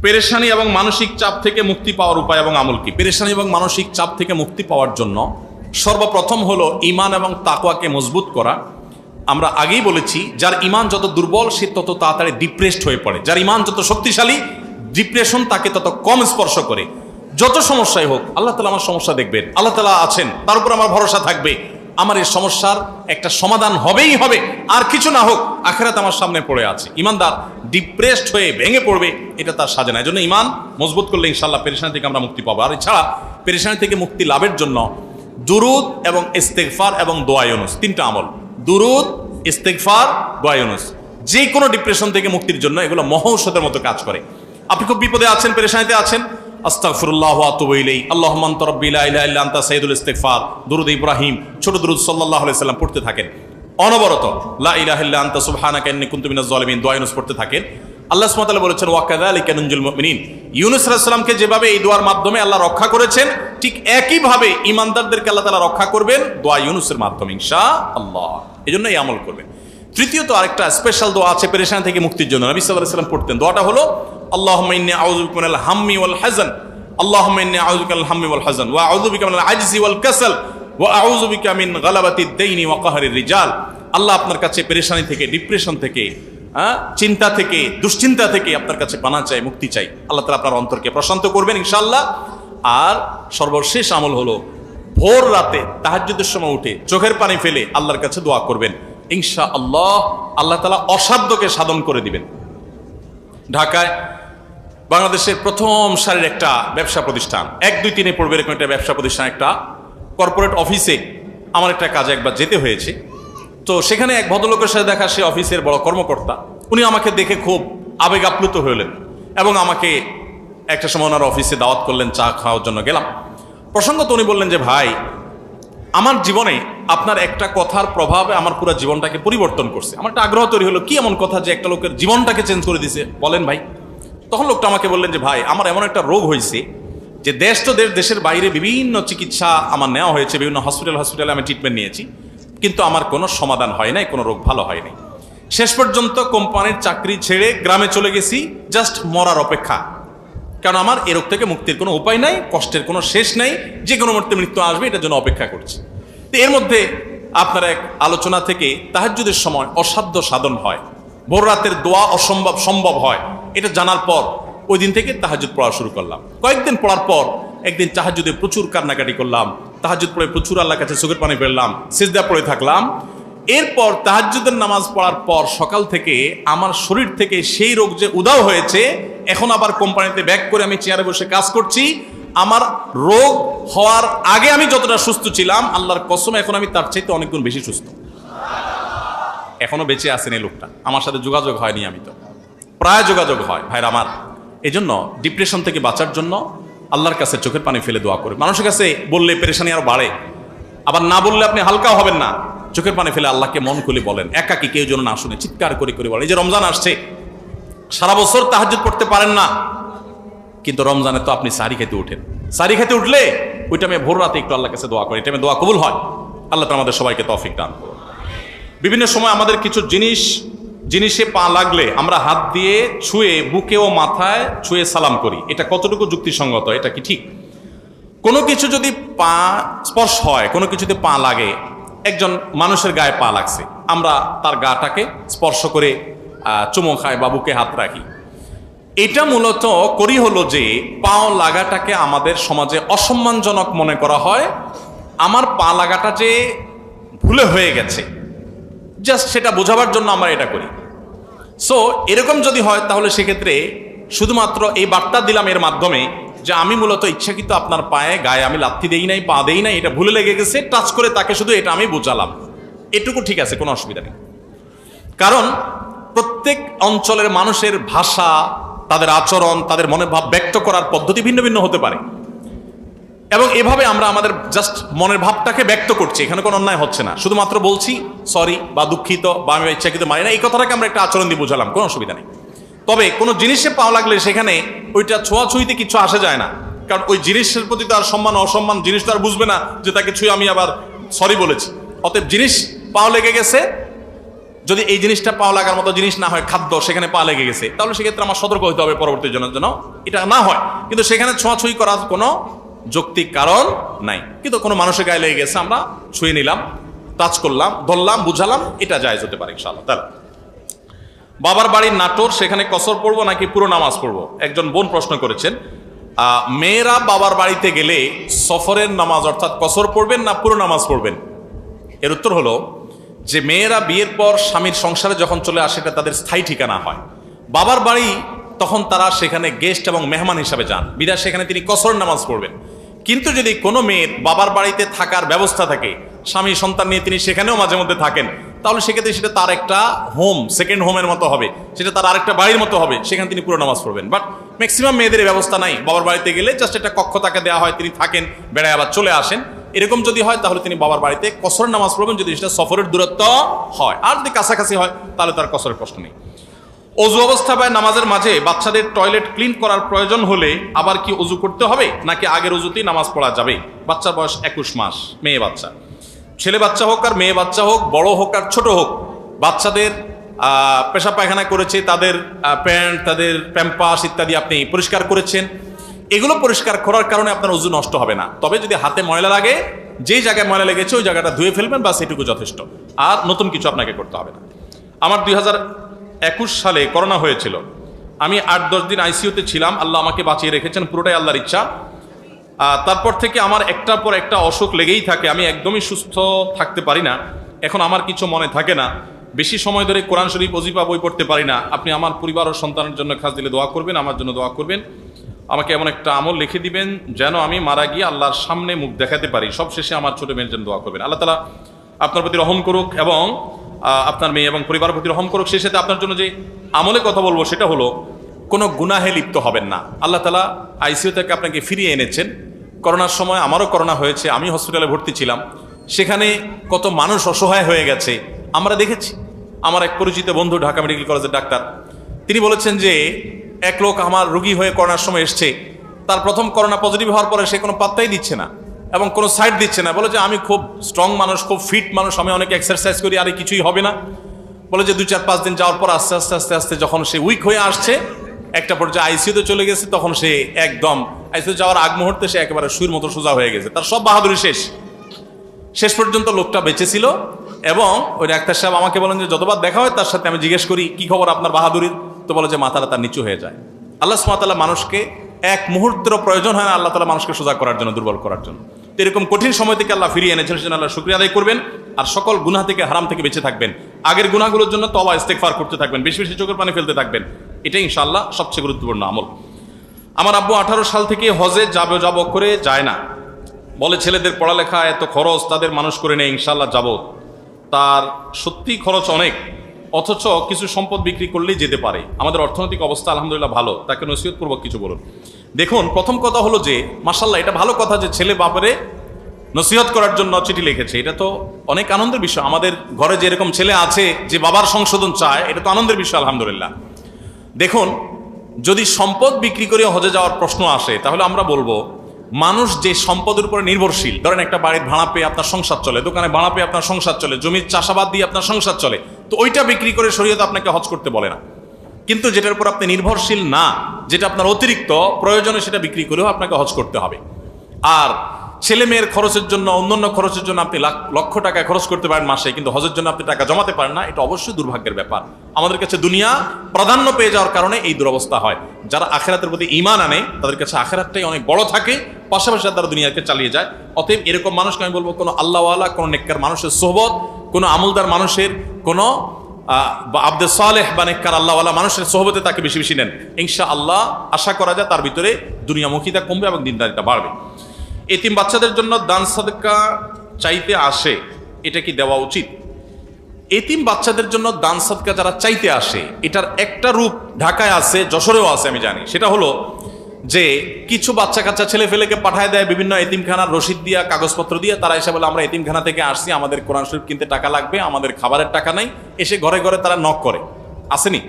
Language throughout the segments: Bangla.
পেরেশানি এবং মানসিক চাপ থেকে মুক্তি পাওয়ার উপায় এবং আমল কি? পেরেশানি এবং মানসিক চাপ থেকে মুক্তি পাওয়ার জন্য সর্বপ্রথম হলো ঈমান এবং তাকওয়াকে মজবুত করা। আমরা আগেই বলেছি, যার ঈমান যত দুর্বল সে তত তাড়াতাড়ি ডিপ্রেসড হয়ে পড়ে, যার ঈমান যত শক্তিশালী ডিপ্রেশন তাকে তত কম স্পর্শ করে। যত সমস্যাই হোক, আল্লাহ তাআলা আমার সমস্যা দেখবেন, আল্লাহ তাআলা আছেন, তার উপর আমার ভরসা থাকবে, আমার এই সমস্যার একটা সমাধান হবেই হবে, আর কিছু না হোক আখিরাত আমার সামনে পড়ে আছে। ঈমানদার ডিপ্রেসড হয়ে ভেঙে পড়বে, এটা তার সাজে না। এই জন্য ঈমান মজবুত করলে ইনশাআল্লাহ পেরেশানি থেকে আমরা মুক্তি পাবো। আর এছাড়া পেরেশানি থেকে মুক্তি লাভের জন্য দুরুদ এবং ইস্তেগফার এবং দোয়া ইউনুস, তিনটা আমল, দুরুদ, ইস্তেগফার, দোয়া ইউনুস, যে কোনো ডিপ্রেশন থেকে মুক্তির জন্য এগুলো মহৌষধের মতো কাজ করে। আপনি খুব বিপদে আছেন, পেরেশানিতে আছেন, আস্তাগফিরুল্লাহ ওয়া আতুবু ইলাইহি, আল্লাহুম্মা আনতা রাব্বি লা ইলাহা ইল্লা আনতা সাইয়্যিদুল ইস্তিগফার, দুরুদ ইব্রাহিম, ছোট দুরুদ সাল্লাল্লাহু আলাইহি সাল্লাম পড়তে থাকেন অনবরত। লা ইলাহা ইল্লা আনতা সুবহানাকা ইন্নী কুনতু মিনাজ জালিমিন, দোয়া ইউনুস পড়তে থাকেন। আল্লাহ সুবহানাহু ওয়া তাআলা বলেছেন ওয়া কাযালিকা নুনজিল মুমিনিন, ইউনুস আলাইহিস সালামকে যেভাবে এই দোয়ার মাধ্যমে আল্লাহ রক্ষা করেছেন, ঠিক একইভাবে ঈমানদারদেরকে আল্লাহ তাআলা রক্ষা করবেন দোয়া ইউনুসের মাধ্যমে ইনশাআল্লাহ। এজন্য এই আমল করবেন। তৃতীয়ত আরেকটা স্পেশাল দোয়া আছে পেরেশানি থেকে মুক্তির জন্য, নবী সাল্লাল্লাহু আলাইহি ওয়াসাল্লাম পড়তেন। দোয়াটা হলো আল্লাহুম্মা ইন্নী আউযু বিকা মিনাল হাম্মি ওয়াল হাযান, আল্লাহুম্মা ইন্নী আউযু বিকা মিনাল হাম্মি ওয়াল হাযান ওয়া আউযু বিকা মিনাল আজজি ওয়াল কাসাল ওয়া আউযু বিকা মিন গালাবাতিদ দাইনি ওয়া কাহরির রিজাল। আল্লাহ আপনার কাছে পেরেশানি থেকে, ডিপ্রেশন থেকে, চিন্তা থেকে, দুশ্চিন্তা থেকে আপনার কাছে পানা চাই, মুক্তি চাই। আল্লাহ তাআলা আপনার অন্তরকে প্রশান্ত করবেন ইনশাআল্লাহ। আর সর্বশেষ আমল হলো ভোর রাতে তাহাজ্জুদের সময় উঠে চোখের পানি ফেলে আল্লাহর কাছে দোয়া করবেন ইনশাআল্লাহ। আল্লাহ তাআলা অসাধ্যকে সাধন করে দিবেন। ঢাকায় বাংলাদেশের প্রথম সারির একটা ব্যবসা প্রতিষ্ঠান, 1, 2, 3 পড়বে এরকম একটা ব্যবসা প্রতিষ্ঠান, একটা কর্পোরেট অফিসে আমার একটা কাজে একবার যেতে হয়েছে। তো সেখানে এক ভদ্রলোকের সাথে দেখা, সে অফিসের বড় কর্মকর্তা। উনি আমাকে দেখে খুব আবেগ আপ্লুত হলেন এবং আমাকে একটা সময় ওনার অফিসে দাওয়াত করলেন, চা খাওয়ার জন্য গেলাম। প্রসঙ্গত উনি বললেন যে ভাই, আমার জীবনে আপনার একটা কথার প্রভাবে আমার পুরো জীবনটাকে পরিবর্তন করছে। আমার একটা আগ্রহ তৈরি হলো, কি এমন কথা যে একটা লোকের জীবনটাকে চেঞ্জ করে দিয়েছে, বলেন ভাই। তখন লোকটা আমাকে বললেন যে ভাই, আমার এমন একটা রোগ হয়েছে যে দেশ তো দেশের বাইরে বিভিন্ন চিকিৎসা আমার নেওয়া হয়েছে, বিভিন্ন হসপিটালে আমি ট্রিটমেন্ট নিয়েছি, কিন্তু আমার কোনো সমাধান হয় নাই, কোনো রোগ ভালো হয় নাই। শেষ পর্যন্ত কোম্পানির চাকরি ছেড়ে গ্রামে চলে গেছি, জাস্ট মরার অপেক্ষা। কারণ আমার এ রোগ থেকে মুক্তির কোনো উপায় নাই, কষ্টের কোনো শেষ নাই, যে কোনো মুহূর্তে মৃত্যু আসবে, এটার জন্য অপেক্ষা করছি। তো এর মধ্যে আপনার এক আলোচনা থেকে তাহাজ্জুদের সময় অসাধ্য সাধন হয়, ভোর রাতের দোয়া অসম্ভব সম্ভব হয়, এটা জানার পর ওই দিন থেকে তাহাজ্জুদ পড়া শুরু করলাম। কয়েকদিন পড়ার পর একদিন তাহাজ্জুদে প্রচুর কান্নাকাটি করলাম, তাহাজ্জুদ পড়ে প্রচুর আল্লাহর কাছে চোখের পানি ফেললাম, সিজদা পড়ে থাকলাম। এরপর তাহাজ্জুদের নামাজ পড়ার পর সকাল থেকে আমার শরীর থেকে সেই রোগ যে উধাও হয়েছে, এখন আবার কোম্পানিতে ব্যাক করে আমি চেয়ারে বসে কাজ করছি। আমার রোগ হওয়ার আগে আমি যতটা সুস্থ ছিলাম, আল্লাহর কসম এখন আমি তার চাইতে অনেক গুণ বেশি সুস্থ। এখনো বেঁচে আছেন এই লোকটা, আমার সাথে যোগাযোগ হয়নি, আমি তো প্রায় যোগাযোগ হয় ভাইরা আমার। এই জন্য ডিপ্রেশন থেকে বাঁচার জন্য আল্লাহর কাছে চোখের পানি ফেলে দোয়া করে। মানুষের কাছে বললে পেরেশানি আরো বাড়ে, আবার না বললে আপনি হালকাও হবেন না। চোখের পানি ফেলে আল্লাহকে মন খুলে বলেন, একাকি কেউ যেন না শুনে, চিৎকার করে করে বলেন। এই যে রমজান আসছে, সারা বছর তাহাজ্জুদ পড়তে পারেন না, কিন্তু রমজানে তো আপনি সারি খেতে উঠেন। সারি খেতে উঠলে ওই টাইমে ভোর রাতে একটু আল্লাহর কাছে দোয়া করি, এই টাইমে দোয়া কবুল হয়। আল্লাহ তাআলা আমাদের সবাইকে তৌফিক দান করুন। বিভিন্ন সময় আমাদের কিছু জিনিসে পা লাগলে আমরা হাত দিয়ে ছুঁয়ে, বুকে ও মাথায় ছুঁয়ে সালাম করি, এটা কতটুকু যুক্তিসঙ্গত, এটা কি ঠিক? কোনো কিছু যদি পা স্পর্শ হয়, কোনো কিছুতে পা লাগে, একজন মানুষের গায়ে পা লাগছে, আমরা তার গাটাকে স্পর্শ করে চুমো খাই বা বুকে হাত রাখি। এটা মূলত করি হলো যে পাও লাগাটাকে আমাদের সমাজে অসম্মানজনক মনে করা হয়। আমার পা লাগাটা যে ভুলে হয়ে গেছে, জাস্ট সেটা বোঝাবার জন্য আমরা এটা করি। সো এরকম যদি হয়, তাহলে সেক্ষেত্রে শুধুমাত্র এই বার্তা দিলাম এর মাধ্যমে যে আমি মূলত ইচ্ছাকৃত আপনার গায়ে আমি লাথি দেই নাই, পা দেই নাই, এটা ভুলে লেগে গেছে, টাচ করে তাকে শুধু এটা আমি বোঝালাম, এটুকু ঠিক আছে, কোনো অসুবিধা নেই। কারণ প্রত্যেক অঞ্চলের মানুষের ভাষা, তাদের আচরণ, তাদের মনের ভাব ব্যক্ত করার পদ্ধতি ভিন্ন ভিন্ন হতে পারে, এবং এভাবে আমরা আমাদের জাস্ট মনের ভাবটাকে ব্যক্ত করছি, এখানে কোনো অন্যায় হচ্ছে না। শুধুমাত্র বলছি সরি বা দুঃখিত বা আমি ইচ্ছাকৃত মানি না, এই কথাটাকে আমরা একটা আচরণ দিয়ে বোঝালাম, কোনো অসুবিধা নেই। তবে কোনো জিনিসে পাওয়া লাগলে সেখানে ওইটা ছোঁয়াছুঁইতে কিছু আসে যায় না, কারণ ওই জিনিসের প্রতি তো আর সম্মান অসম্মান জিনিস তো আর বুঝবে না যে তাকে ছুঁয়ে আমি আবার সরি বলেছি। অতএব জিনিস পাও লেগে গেছে, যদি এই জিনিসটা পাও লাগার মতো জিনিস না হয়, খাদ্য, সেখানে পা লেগে গেছে, তাহলে সেক্ষেত্রে আমার সতর্ক হতে হবে পরবর্তী জনের জন্য এটা না হয়। কিন্তু সেখানে ছোঁয়াছুঁই করার কোনো যৌক্তিক কারণ নাই। কিন্তু কোনো মানুষের গায়ে লেগে গেছে, আমরা ছুঁয়ে নিলাম, টাচ করলাম, ধরলাম, বুঝালাম, এটা জায়েজ হতে পারে ইনশাআল্লাহ। তাহলে বাবার বাড়ির নাটোর, সেখানে কসর পড়বো নাকি পুরো নামাজ পড়বো? একজন বোন প্রশ্ন করেছেন। মেয়েরা বাবার বাড়িতে গেলে সফরের নামাজ অর্থাৎ কসর পড়বেন না পুরো নামাজ পড়বেন? এর উত্তর হলো যে মেয়েরা বিয়ের পর স্বামীর সংসারে যখন চলে আসে, এটা তাদের স্থায়ী ঠিকানা হয়। বাবার বাড়ি তখন তারা সেখানে গেস্ট এবং মেহমান হিসাবে যান, বিধায় সেখানে তিনি কসর নামাজ পড়বেন। কিন্তু যদি কোনো মেয়ের বাবার বাড়িতে থাকার ব্যবস্থা থাকে, স্বামী সন্তান নিয়ে তিনি সেখানেও মাঝে মধ্যে থাকেন, তাহলে সেক্ষেত্রে সেটা তার একটা হোম, সেকেন্ড হোমের মতো হবে, সেটা তার আরেকটা বাড়ির মতো হবে, সেখানে তিনি পুরো নামাজ পড়বেন। বাট ম্যাক্সিমাম মেয়েদের ব্যবস্থা নাই, বাবার বাড়িতে গেলে জাস্ট একটা কক্ষ তাকে দেওয়া হয়, তিনি থাকেন, বেড়ায় আবার চলে আসেন। এরকম যদি হয় তাহলে তিনি বাবার বাড়িতে কসর নামাজ পড়বেন, যদি সেটা সফরের দূরত্ব হয়। আর যদি কাছাকাছি হয় তাহলে তার কসরের প্রশ্ন নেই। অজু অবস্থা বা নামাজের মাঝে বাচ্চাদের টয়লেট ক্লিন করার প্রয়োজন হলে আবার কি অজু করতে হবে, নাকি আগের অজুতেই নামাজ পড়া যাবে? বাচ্চার বয়স 21 মাস, মেয়ে বাচ্চা। ছেলে বাচ্চা হোক আর মেয়ে বাচ্চা হোক, বড় হোক আর ছোট হোক, বাচ্চাদের পেশাব পায়খানা করেছে, তাদের প্যান্ট, তাদের প্যাম্পাস ইত্যাদি আপনি পরিষ্কার করেছেন, এগুলো পরিষ্কার করার কারণে আপনার অজু নষ্ট হবে না। তবে যদি হাতে ময়লা লাগে, যেই জায়গায় ময়লা লেগেছে ওই জায়গাটা ধুয়ে ফেলবেন, বাস এটুকু যথেষ্ট, আর নতুন কিছু আপনাকে করতে হবে না। আমার 2021 সালে করোনা হয়েছিল, আমি 8-10 দিন আইসিইউতে ছিলাম, আল্লাহ আমাকে বাঁচিয়ে রেখেছেন, পুরোটাই আল্লাহর ইচ্ছা। তারপর থেকে আমার একটার পর একটা অসুখ লেগেই থাকে, আমি একদমই সুস্থ থাকতে পারি না। এখন আমার কিছু মনে থাকে না, বেশি সময় ধরে কোরআন শরীফ ওজিফা বই পড়তে পারি না। আপনি আমার পরিবার ও সন্তানের জন্য খাস দিলে দোয়া করবেন, আমার জন্য দোয়া করবেন। আমাকে এমন একটা আমল লিখে দিবেন যেন আমি মারা গিয়ে আল্লাহর সামনে মুখ দেখাতে পারি। সবশেষে আমার ছোট মেয়ের জন্য দোয়া করবেন। আল্লাহ তাআলা আপনার প্রতি রহম করুক এবং আপনার মেয়ে এবং পরিবারের প্রতি রহম করুক। সেই সাথে আপনার জন্য যে আমলে কথা বলবো সেটা হলো, কোনো গুনাহে লিপ্ত হবেন না। আল্লাহ তাআলা আইসিইউ থেকে আপনাকে ফিরিয়ে এনেছেন। করোনার সময় আমারও করোনা হয়েছে, আমি হসপিটালে ভর্তি ছিলাম, সেখানে কত মানুষ অসহায় হয়ে গেছে আমরা দেখেছি। আমার এক পরিচিত বন্ধু ঢাকা মেডিকেল কলেজের ডাক্তার, তিনি বলেছেন যে এক লোক আমার রোগী হয়ে করোনার সময় এসছে, তার প্রথম করোনা পজিটিভ হওয়ার পরে সে কোনো পাত্তাই দিচ্ছে না এবং কোনো সাইড দিচ্ছে না। বলে যে আমি খুব স্ট্রং মানুষ, খুব ফিট মানুষ, আমি অনেক এক্সারসাইজ করি, আর কিছুই হবে না। বলে যে 2-4-5 দিন যাওয়ার পর আস্তে আস্তে আস্তে আস্তে যখন সে উইক হয়ে আসছে, একটা পর্যায়ে আইসিইউতে চলে গেছে, তখন সে একদম আইসিইউ যাওয়ার আগ মুহূর্তে সে একেবারে সুইর মতো সোজা হয়ে গেছে, তার সব বাহাদুরি শেষ পর্যন্ত লোকটা বেঁচে ছিল। এবং ওই ডাক্তার সাহেব আমাকে বলেন যে যতবার দেখা হয় তার সাথে আমি জিজ্ঞেস করি কি খবর আপনার বাহাদুরির, তো বলে যে মাথাটা তার নিচু হয়ে যায়। আল্লাহ সুবহানাহু ওয়া তাআলা মানুষকে এক মুহূর্তের প্রয়োজন হয় না আল্লাহ তাআলা মানুষকে সোজা করার জন্য, দুর্বল করার জন্য। তো এরকম কঠিন সময় থেকে আল্লাহ ফিরিয়ে এনেছেন, সেজন্য আল্লাহ শুকরিয়া আদায় করবেন, আর সকল গুনাহ থেকে, হারাম থেকে বেঁচে থাকবেন। আগের গুনাহগুলোর জন্য তওবা ইস্তেগফার করতে থাকবেন, বেশি বেশি চোখের পানি ফেলতে থাকবেন। এটাই ইনশাআল্লাহ সবচেয়ে গুরুত্বপূর্ণ আমল। আমার আব্বু 18 সাল থেকে হজে যাব করে যায় না, বলে ছেলেদের পড়ালেখা এত খরচ, তাদের মানুষ করে নেই, ইনশাআল্লাহ যাব। তার সত্যি খরচ অনেক, অথচ কিছু সম্পদ বিক্রি করলেই যেতে পারে। আমাদের অর্থনৈতিক অবস্থা আলহামদুলিল্লাহ ভালো, তাকে নসিহতপূর্বক কিছু বলুন। দেখুন, প্রথম কথা হলো যে মাশাআল্লাহ, এটা ভালো কথা যে ছেলে বাবারে নসিহত করার জন্য চিঠি লিখেছে, এটা তো অনেক আনন্দের বিষয়। আমাদের ঘরে যে এরকম ছেলে আছে যে বাবার সংশোধন চায়, এটা তো আনন্দের বিষয় আলহামদুলিল্লাহ। দেখুন, যদি সম্পদ বিক্রি করে হজে যাওয়ার প্রশ্ন আসে, তাহলে আমরা বলবো মানুষ যে সম্পদের উপরে নির্ভরশীল, ধরেন একটা বাড়ির ভাড়া পেয়ে আপনার সংসার চলে, দোকানে ভাড়া পেয়ে আপনার সংসার চলে, জমির চাষাবাদ দিয়ে আপনার সংসার চলে, তো ওইটা বিক্রি করে শরীয়ত আপনাকে হজ করতে বলে না। কিন্তু যেটার উপর আপনি নির্ভরশীল না, যেটা আপনার অতিরিক্ত প্রয়োজনে, সেটা বিক্রি করেও আপনাকে হজ করতে হবে। আর ছেলে মেয়ের খরচের জন্য, অন্যান্য খরচের জন্য আপনি লক্ষ টাকা খরচ করতে পারেন মাসে, কিন্তু হজের জন্য আপনি টাকা জমাতে পারেন না, এটা অবশ্যই দুর্ভাগ্যের ব্যাপার। আমাদের কাছে দুনিয়া প্রাধান্য পেয়ে যাওয়ার কারণে এই দুরবস্থা হয়। যারা আখিরাতের প্রতি ঈমান আনে তাদের কাছে আখিরাতটাই অনেক বড় থাকে, পাশাপাশি তারা দুনিয়াকে চালিয়ে যায়। অতএব এরকম মানুষকে আমি বলবো, কোনো আল্লাহওয়ালা, কোনো নেককার মানুষের সোহবত, কোনো আমলদার মানুষের, কোনো আব্দে সালেহ বা নেককার আল্লাহওয়ালা মানুষের সোহবতে তাকে বেশি বেশি নেন, ইনশাআল্লাহ আশা করা যায় তার ভিতরে দুনিয়ামুখিতা কমবে এবং দিনদারিতা বাড়বে। এতিম বাচ্চাদের জন্য দান সাদকা চাইতে আসে, এটা কি দেওয়া উচিত? এতিম বাচ্চাদের জন্য দান সাদকা যারা চাইতে আসে, এটার একটা রূপ ঢাকায় আছে, যশোরেও আছে, আমি জানি। সেটা হলো যে কিছু বাচ্চা কাচ্চা ছেলে ফেলেকে পাঠায় দেয় বিভিন্ন এতিমখানার রসিদ দিয়া, কাগজপত্র দিয়ে, তারা এসে বলে আমরা এতিমখানা থেকে আসছি, আমাদের কোরআন শরীফ কিনতে টাকা লাগবে, আমাদের খাবারের টাকা নাই। এসে ঘরে ঘরে তারা নক করে, আসেনি?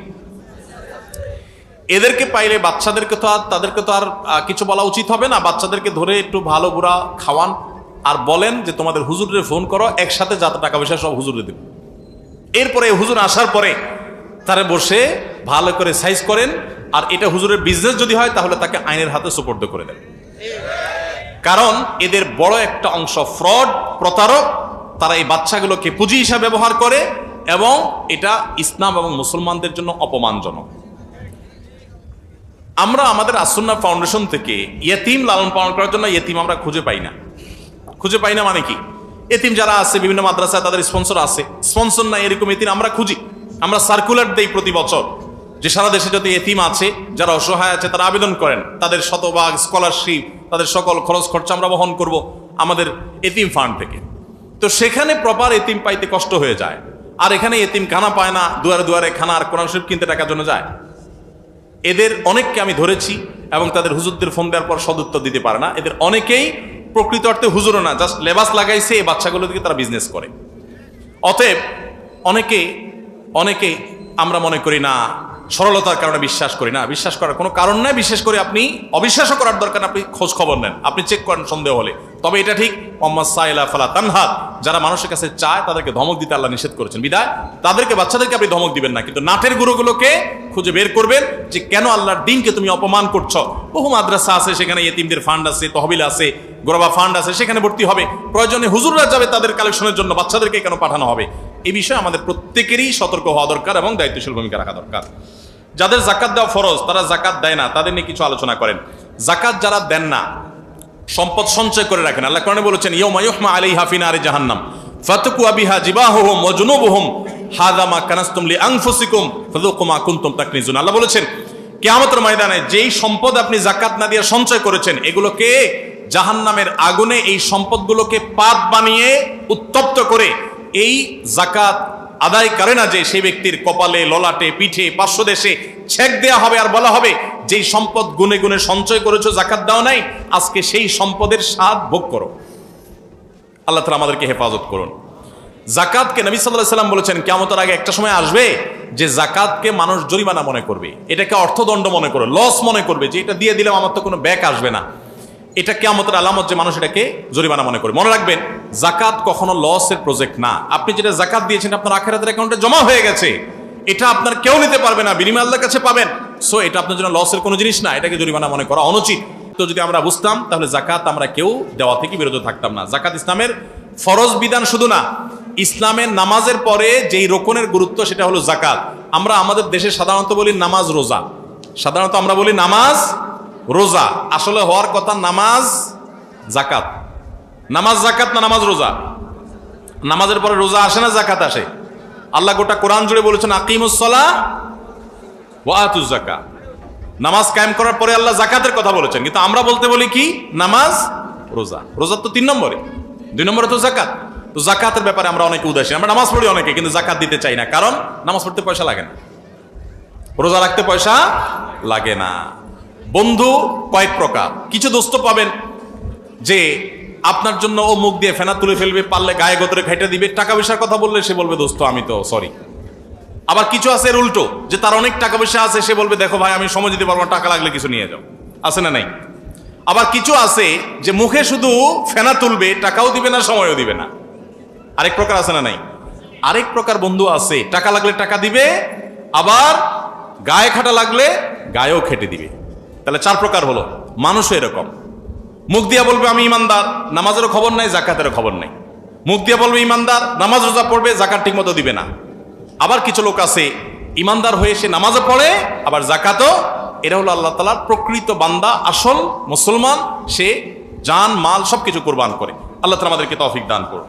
এদেরকে পাইলে বাচ্চাদেরকে তো আর, তাদেরকে তো আর কিছু বলা উচিত হবে না। বাচ্চাদেরকে ধরে একটু ভালো বুড়া খাওয়ান, আর বলেন যে তোমাদের হুজুরে ফোন করো, একসাথে যত টাকা পয়সা সব হুজুরে দেবে। এরপরে হুজুর আসার পরে তারা বসে ভালো করে সাইজ করেন, আর এটা হুজুরের বিজনেস যদি হয় তাহলে তাকে আইনের হাতে সুপর্দ করে দেন। কারণ এদের বড় একটা অংশ ফ্রড, প্রতারক। তারা এই বাচ্চাগুলোকে পুঁজি হিসাবে ব্যবহার করে এবং এটা ইসলাম এবং মুসলমানদের জন্য অপমানজনক। আমরা আমাদের আসুন্নাহ ফাউন্ডেশন থেকে ইয়েতিম লালন পালন করার জন্য ইয়েতিম আমরা খুঁজে পাই না। খুঁজে পাই না মানে কি? এতিম যারা আছে বিভিন্ন মাদ্রাসায় তাদের স্পন্সর আছে, স্পন্সর নাই এরকম এতিম আমরা খুঁজি। আমরা সার্কুলার দেই প্রতি বছর যে সারা দেশে যত এতিম আছে, যারা অসহায় আছে, তারা আবেদন করেন, তাদের শতভাগ স্কলারশিপ, তাদের সকল খরচ খরচা আমরা বহন করব আমাদের এতিম ফান্ড থেকে। তো সেখানে প্রপার এতিম পাইতে কষ্ট হয়ে যায়, আর এখানে এতিম খানা পায় না, দুয়ারে দুয়ারে খানা আর কোরআন শরীফ কিনতে টাকার জন্য যায়। এদের অনেককে আমি ধরেছি এবং তাদের হুজুরদের ফোন দেওয়ার পর সদুত্তর দিতে পারে না। এদের অনেকেই প্রকৃত অর্থে হুজুরও না, জাস্ট লেবাস লাগাইছে এই বাচ্চাগুলো থেকে তারা বিজনেস করে। অতএব অনেকে আমরা মনে করি না, সরলতার কারণে বিশ্বাস করি না। বিশ্বাস করার কোনো কারণ নাই। বিশেষ করে আপনি অবিশ্বাসও করার দরকার, আপনি খোঁজ খবর নেন, আপনি চেক করেন সন্দেহ হলে। তবে এটা ঠিক, ফালা তানহার, যারা মানুষের কাছে চায় তাদেরকে ধমক দিতে আল্লাহ নিষেধ করেছেন। বিদায় তাদেরকে, বাচ্চাদেরকে আপনি ধমক দিবেন না, কিন্তু নাটের গুঁড়োগুলোকে খুঁজে বের করবেন যে কেন আল্লাহর দিনকে তুমি অপমান করছো। বহু মাদ্রাসা আছে, সেখানে ইয়েতিমদের ফান্ড আছে, তহবিল আছে, গোরাবা ফান্ড আছে, সেখানে ভর্তি হবে। প্রয়োজনে হুজুররা যাবে তাদের কালেকশনের জন্য, বাচ্চাদেরকে কেন পাঠানো হবে? এই বিষয়ে আমাদের প্রত্যেকেরই সতর্ক হওয়া দরকার এবং দায়িত্বশীল ভূমিকা রাখা দরকার। যাদের জাকাত দেওয়া ফরজ, তারা জাকাত দেয় না, তাদের নিয়ে কিছু আলোচনা করেন। জাকাত যারা দেন না, সম্পদ সঞ্চয় করে রাখেন, আল্লাহ কোরআনে বলেছেন ইয়াউমা ইউহমা আলাইহা ফি নারি জাহান্নাম ফাতাকুয়া বিহা জিবাহুহুম ওয়া জুনুবুহুম হাযা মা কানাসতুম লিআনফুসিকুম ফাযুকু মা কুনতুম তাকনিজুন। আল্লাহ বলেছেন কিয়ামতের ময়দানে যেই সম্পদ আপনি জাকাত না দিয়ে সঞ্চয় করেছেন, এগুলোকে জাহান্নামের আগুনে, এই সম্পদগুলোকে পাত বানিয়ে উত্তপ্ত করে এই জাকাত আদায় করে না যে সেই ব্যক্তির কপালে, ললাটে, পিঠে, পার্শ্বদেশে ছেক দেয়া হবে, আর বলা হবে যেই সম্পদ গুনে গুনে সঞ্চয় করেছো, জাকাত দাও নাই, আজকে সেই সম্পদের স্বাদ ভোগ করো। আল্লাহ তাআলা আমাদেরকে হেফাজত করুন। জাকাতকে নবী সাল্লাল্লাহু আলাইহি ওয়াসাল্লাম বলেছেন কিয়ামতের আগে একটা সময় আসবে যে জাকাতকে মানুষ জরিমানা মনে করবে, এটাকে অর্থদণ্ড মনে করবে, লস মনে করবে, যে এটা দিয়ে দিলাম আমার তো কোনো ব্যাক আসবে না। এটা কিয়ামতের আলামত যে মানুষ এটাকে জরিমানা মনে করবে। মনে রাখবেন, জাকাত কখনো লসের প্রজেক্ট না। আপনি যেটা জাকাত দিয়েছেন আপনার আখিরাতের অ্যাকাউন্টে জমা হয়ে গেছে, এটা আপনার কেউ নিতে পারবে না, বিনিময় আল্লাহর কাছে পাবেন। সো এটা আপনার জন্য লসের কোনো জিনিস না, এটাকে জরিমানা মনে করা অনুচিত। তো যদি আমরা বুঝতাম তাহলে জাকাত আমরা কেউ দেওয়া থেকে বিরত থাকতাম না। জাকাত ইসলামের ফরজ বিধান শুধু না, ইসলামের নামাজের পরে যেই রোকনের গুরুত্ব সেটা হলো জাকাত। আমরা আমাদের দেশে সাধারণত বলি নামাজ রোজা, সাধারণত আমরা বলি নামাজ রোজা, আসলে হওয়ার কথা নামাজ জাকাত। নামাজ জাকাত না নামাজ রোজা? নামাজের পরে রোজা আসে না জাকাত আসে? আল্লাহ গোটা কোরআন জুড়ে বলেছেন আকিমুস সালাহ ওয়া আতুজ যাকাত। নামাজ কায়েম করার পরে আল্লাহ জাকাতের কথা বলেছেন, কিন্তু আমরা বলতে বলি কি নামাজ রোজা। রোজা তো 3 নম্বরে, 2 নম্বরে তো জাকাত। তো জাকাতের ব্যাপারে আমরা অনেকে উদাসীন। আমরা নামাজ পড়ি অনেকে, কিন্তু জাকাত দিতে চাই না, কারণ নামাজ পড়তে পয়সা লাগে না, রোজা রাখতে পয়সা লাগে না। বন্ধু কয়েক প্রকার। কিছু দোস্ত পাবেন যে আপনার জন্য ও মুখ দিয়ে ফেনা তুলে ফেলবে, পারলে গায়ে গোতরে খাইটা দিবে, টাকা পয়সার কথা বললে সে বলবে দোস্ত আমি তো সরি। আবার কিছু আছে এর উল্টো, যে তার অনেক টাকা পয়সা আছে, সে বলবে দেখো ভাই আমি সময় দিতে পারবো না, টাকা লাগলে কিছু নিয়ে যাও। আছে না নাই? আবার কিছু আছে যে মুখে শুধু ফেনা তুলবে, টাকাও দিবে না, সময়ও দিবে না। আরেক প্রকার আছে না নাই? আরেক প্রকার বন্ধু আছে, টাকা লাগলে টাকা দিবে, আবার গায়ে খাটা লাগলে গায়েও খেটে দিবে। তাহলে 4 প্রকার হলো। মানুষও এরকম, মুখ দিয়া বলবে আমি ইমানদার, নামাজেরও খবর নাই, জাকাতেরও খবর নাই। মুখ দিয়া বলবে ইমানদার, নামাজ রোজা পড়বে, জাকাত ঠিক মতো দিবে না। আবার কিছু লোক আছে ইমানদার হয়ে সে নামাজও পড়ে আবার জাকাতও। এরা হলো আল্লাহ তাআলার প্রকৃত বান্দা, আসল মুসলমান। সে জান মাল সবকিছু কুরবান করে। আল্লাহ তাআলা আমাদেরকে তৌফিক দান করুন।